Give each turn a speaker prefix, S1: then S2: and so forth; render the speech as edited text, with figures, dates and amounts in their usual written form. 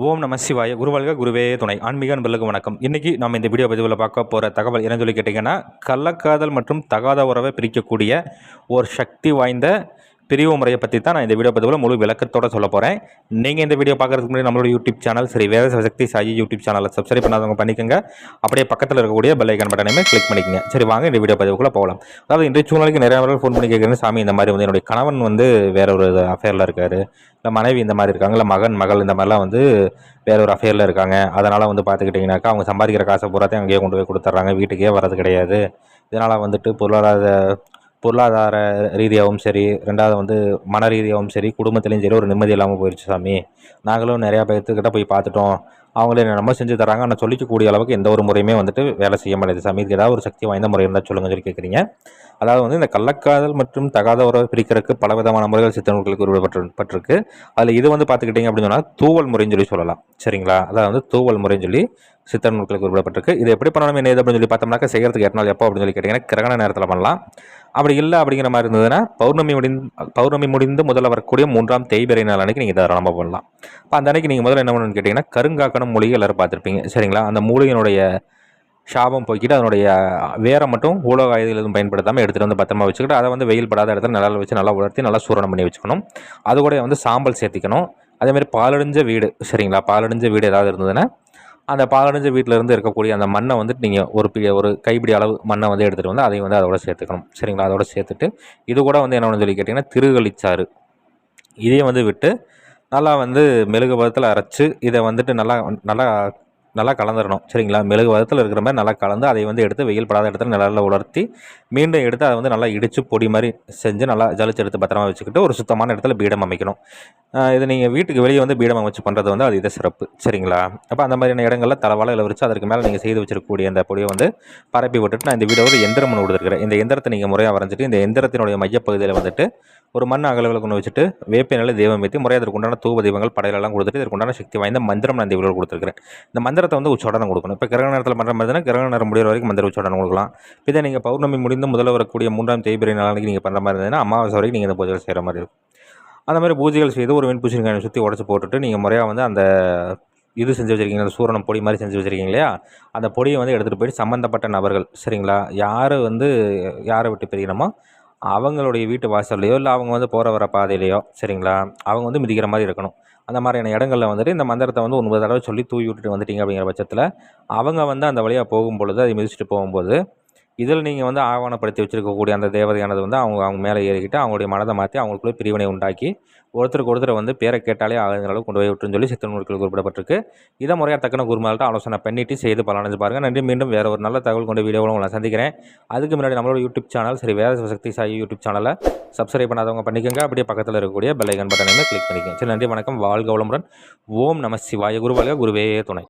S1: ஓம் நம சிவாய குருவல்க குருவே துணை ஆன்மீக நண்பர்களுக்கு வணக்கம். இன்றைக்கி நம்ம இந்த வீடியோ பதிவில் பார்க்க போகிற தகவல் என்ன சொல்லி கேட்டிங்கன்னா, கள்ளக்காதல் மற்றும் தகாத உறவை பிரிக்கக்கூடிய ஒரு சக்தி வாய்ந்த பிரிவு முறையை பற்றி தான் நான் இந்த வீடியோ பதிவில் முழு விளக்கத்தோடு சொல்ல போகிறேன். நீங்கள் இந்த வீடியோ பார்க்குறதுக்கு முன்னாடி நம்மளோட யூடியூப் சேனல் சரி வேத சிவசக்தி சாயி யூடியூப் சேனலை சப்ஸ்கிரைப் பண்ணாதவங்க பண்ணிக்கோங்க. அப்படியே பக்கத்தில் இருக்கக்கூடிய பெல் ஐக்கான் பட்டனையுமே கிளிக் பண்ணிக்கங்க. சரி வாங்க இந்த வீடியோ பதிவுக்குள்ளே போகலாம். அதாவது இன்றைய சூழ்நிலைக்கு நிறைய பேர் ஃபோன் பண்ணி கேட்குறேன், சாமி இந்த மாதிரி வந்து என்னுடைய கணவன் வந்து வேற ஒரு அஃபேரில் இருக்கார், இல்லை மனைவி இந்த மாதிரி இருக்காங்க, இல்லை மகன் மகள் இந்த மாதிரிலாம் வந்து வேற ஒரு அஃபேரில் இருக்காங்க. அதனால் வந்து பார்த்துக்கிட்டிங்கனாக்கா அவங்க சம்பாதிக்கிற காசை பூராத்தையும் அங்கேயே கொண்டு போய் கொடுத்துட்றாங்க, வீட்டுக்கே வரது கிடையாது. இதனால் வந்துட்டு பொருளாதார ரீதியாகவும் சரி, ரெண்டாவது வந்து மன ரீதியாகவும் சரி, குடும்பத்துலேயும் சரி ஒரு நிம்மதி இல்லாமல் போயிடுச்சு சாமி. நாங்களும் நிறையா பேர்த்துக்கிட்ட போய் பார்த்துட்டோம், அவங்களே நம்ம செஞ்சு தராங்க, ஆனால் சொல்லிக்கக்கூடிய அளவுக்கு எந்த ஒரு முறையுமே வந்துட்டு வேலை செய்ய மாட்டேது சாமி. இதுக்கு ஏதாவது ஒரு சக்தி வாய்ந்த முறை இருந்தால் சொல்லுங்க சொல்லி கேட்குறீங்க. அதாவது வந்து இந்த கள்ளக்காதல் மற்றும் தகாத உறவை பிரிக்கிறதுக்கு பல விதமான முறைகள் சித்தர்களுக்கு உருவப்பட்டிருக்கு. அதில் இது வந்து பார்த்துக்கிட்டிங்க அப்படின்னு சொன்னால் தூவல் முறைன்னு சொல்லி சொல்லலாம். சரிங்களா? அதாவது வந்து தூவல் முறைன்னு சொல்லி சித்தர் நூல்களுக்கு உருவப்பட்டிருக்கு. இது எப்படி பண்ணணும் என்ன அப்படின்னு சொல்லி பார்த்தோம்னாக்கா, செய்கிறதுக்கு 8 நாள் எப்போ அப்படின்னு சொல்லி கேட்டிங்கன்னா கிரகண நேரத்தில் பண்ணலாம். அப்படி இல்லை அப்படிங்கிற மாதிரி இருந்ததுன்னா பௌர்ணமி முடிந்து முதல்ல வரக்கூடிய 3ஆம் தேய்பிறை நாள் அன்றைக்கி நீங்கள் தாராளமாக பண்ணலாம். இப்போ அந்த அன்றைக்கி நீங்கள் முதல்ல என்ன பண்ணணும்னு கேட்டிங்கன்னா, கருங்காக்கணும் மூலிகை எல்லோரும் பார்த்துருப்பீங்க. சரிங்களா? அந்த மூலிகையினுடைய சாபம் போய்க்கிட்டு அதனுடைய வேரை மட்டும் உலோக ஆயுதங்கள் எதுவும் பயன்படுத்தாமல் எடுத்துகிட்டு வந்து பத்திரமா வச்சுக்கிட்டு, அதை வந்து வெயில் படாத இடத்துல நிழல் வச்சு நல்லா உலர்த்தி நல்லா சூரணம் பண்ணி வச்சுக்கணும். அது கூட வந்து சாம்பல் சேர்த்திக்கணும். அதேமாதிரி பாலடைஞ்ச வீடு, சரிங்களா, பாலடைஞ்ச வீடு ஏதாவது இருந்ததுன்னா அந்த பாலடைஞ்ச வீட்டிலேருந்து இருக்கக்கூடிய அந்த மண்ணை வந்துட்டு நீங்கள் ஒரு கைப்பிடி அளவு மண்ணை வந்து எடுத்துகிட்டு வந்து அதையும் வந்து அதோட சேர்த்துக்கணும். சரிங்களா? அதோட சேர்த்துட்டு இது கூட வந்து என்ன சொல்லி கேட்டிங்கன்னா, திருகளிச்சாறு இதையும் வந்து விட்டு நல்லா வந்து மெழுகு பதத்தில் அரைச்சி இதை வந்துட்டு நல்லா நல்லா நல்லா கலந்துடணும். சரிங்களா? மெழுகு பதத்தில் இருக்கிற மாதிரி நல்லா கலந்து அதை வந்து எடுத்து வெயில் படாத இடத்துல நிழலில் உலர்த்தி மீண்டும் எடுத்து அதை வந்து நல்லா இடித்து பொடி மாதிரி செஞ்சு நல்லா ஜலிச்சு எடுத்து பத்திரமா வச்சுக்கிட்டு ஒரு சுத்தமான இடத்துல பீடம் அமைக்கணும். இது நீங்கள் வீட்டுக்கு வெளியே வந்து பீடம் அமைச்சு பண்ணுறது வந்து அது இதை சிறப்பு. சரிங்களா? அப்போ அந்த மாதிரியான இடங்களில் தலைவாழை விரிச்சு அதற்கு மேலே நீங்கள் செய்து வச்சிருக்கக்கூடிய அந்த பொடியை வந்து பரப்பி விட்டுட்டு நான் இந்த வீடியோவில் எந்திரம் ஒன்று கொடுத்துருக்கிறேன். இந்த எந்திரத்தை நீங்கள் முறையாக வரைஞ்சிட்டு இந்த எந்திரத்தினுடைய மையப்பகுதியில் வந்துட்டு ஒரு மண் அகலவில் கொண்டு வச்சுட்டு வேப்பினால தெய்வம் ஏற்றி முறையாக அதற்கு உண்டான தூப தெய்வங்கள் படையெல்லாம் கொடுத்துட்டு இதற்கு உண்டான சக்தி வாய்ந்த மந்திரம் நான் இந்த வீடியோவில் கொடுத்துருக்கிறேன். இந்த மந்திரத்தை வந்து உச்சோடனம் கொடுக்கணும். இப்போ கிரகண நேரத்தில் பண்ணுற மாதிரி தான் கிரகண நேரம் முடிகிற வரைக்கும் மந்திர உச்சோடனம் கொடுக்கலாம். இதை நீங்கள் பௌர்ணமி முடிந்து முதல்ல வரக்கூடிய 3ஆம் தேய்பிறை நாளைக்கு நீங்கள் பண்ணுற மாதிரி இருந்ததுன்னா அமாவாசை வரைக்கும் நீங்கள் இந்த பூஜைகள் செய்கிற மாதிரி இருக்கும். அந்த மாதிரி பூஜைகள் செய்து ஒரு வெண்பூசணிக்காயை சுற்றி உடச்சி போட்டுட்டு நீங்கள் முறையாக வந்து அந்த இது செஞ்சு வச்சுருக்கீங்க, அந்த சூரணம் பொடி மாதிரி செஞ்சு வச்சுருக்கீங்க இல்லையா, அந்த பொடியை வந்து எடுத்துகிட்டு போயிட்டு சம்மந்தப்பட்ட நபர்கள், சரிங்களா, யாரை விட்டு பிரியணுமோ அவங்களுடைய வீட்டு வாசல்லையோ இல்லை அவங்க வந்து போகிற வர பாதையிலையோ, சரிங்களா, அவங்க வந்து மிதிக்கிற மாதிரி இருக்கணும். அந்த மாதிரியான இடங்களில் வந்துட்டு இந்த மந்திரத்தை வந்து 9 தடவை சொல்லி தூவி விட்டுட்டு வந்துட்டீங்க அப்படிங்கிற பட்சத்தில் அவங்க வந்து அந்த வழியாக போகும்பொழுது அதை மிதிச்சுட்டு போகும்போது இதில் நீங்கள் வந்து ஆவணப்படுத்தி வச்சுருக்கக்கூடிய அந்த தேவதையானது வந்து அவங்க மேலே ஏறிக்கிட்டு அவங்களுடைய மனதை மாற்றி அவங்களுக்குள்ளே பிரிவினை உண்டாக்கி ஒருத்தருக்கு ஒருத்தர் வந்து பேரை கேட்டாலே ஆகுங்கிற அளவுக்கு கொண்டு போய் விட்டுன்னு சொல்லி சித்த நூல்கள் குறிப்பிடப்பட்டிருக்கு. இதை முறையாக தக்கன குருமால்கிட்ட ஆலோசனை பண்ணிட்டு செய்து பலனடைஞ்சு பாருங்கள். நன்றி. மீண்டும் வேறு ஒரு நல்ல தகவல் கொண்ட வீடியோவில் உங்களை சந்திக்கிறேன். அதுக்கு முன்னாடி நம்மளோட யூடியூப் சேனல் சரி வேத சிவசக்தி சாயி யூடியூப் சேனலை சப்ஸ்கிரைப் பண்ணாதவங்க பண்ணிக்கோங்க. அப்படியே பக்கத்தில் இருக்கக்கூடிய பெல் ஐக்கான் பட்டனையுமே கிளிக் பண்ணிக்கோங்க. சரி, நன்றி, வணக்கம், வாழ்க வளமுடன். ஓம் நம சிவாய குருவல்க குருவே துணை.